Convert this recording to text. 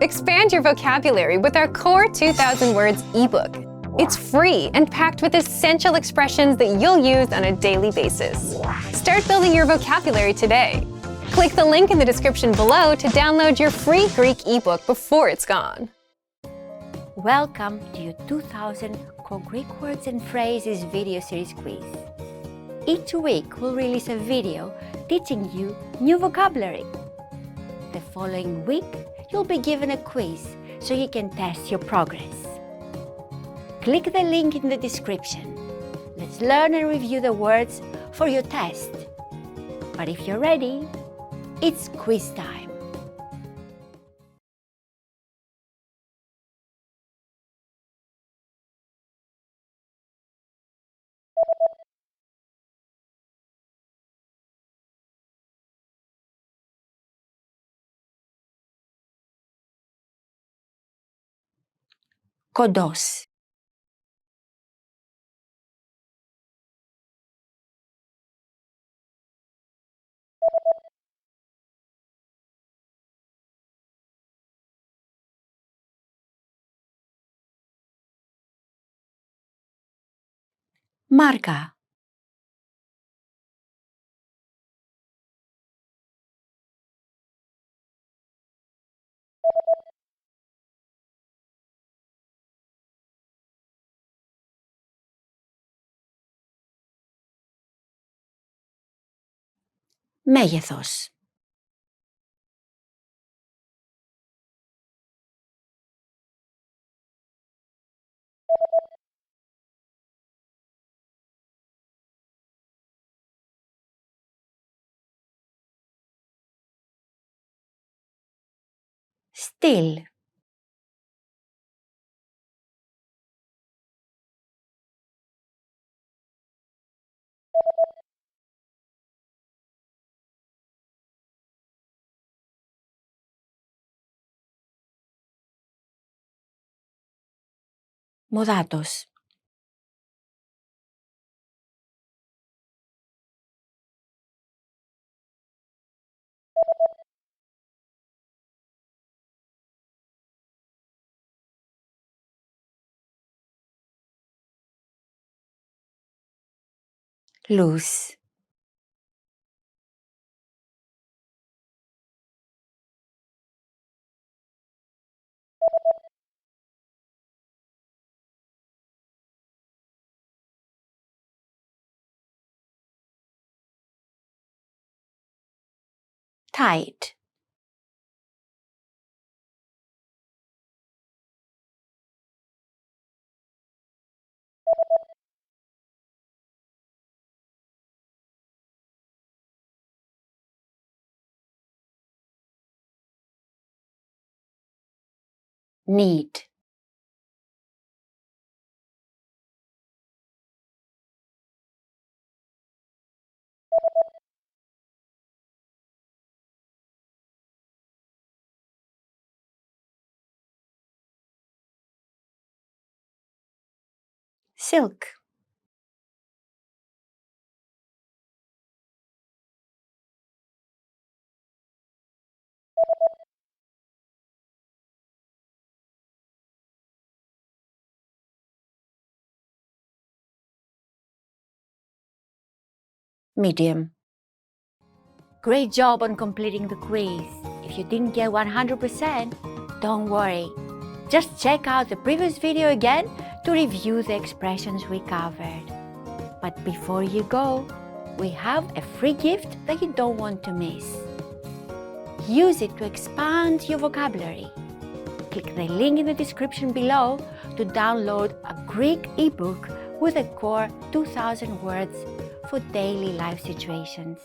Expand your vocabulary with our Core 2000 Words ebook. It's free and packed with essential expressions that you'll use on a daily basis. Start building your vocabulary today. Click the link in the description below to download your free Greek ebook before it's gone. Welcome to your 2000 Core Greek Words and Phrases video series quiz. Each week we'll release a video teaching you new vocabulary. The following week you'll be given a quiz so you can test your progress. Click the link in the description. Let's learn and review the words for your test. But if you're ready, it's quiz time. Κοντός. Μάρκα. Μέγεθος. Στυλ. Μοδάτος. Loose. Tight. Neat. Silk. Medium. Great job on completing the quiz. If you didn't get 100%, don't worry. Just check out the previous video again to review the expressions we covered. But before you go, we have a free gift that you don't want to miss. Use it to expand your vocabulary. Click the link in the description below to download a Greek ebook with a core 2000 words for daily life situations.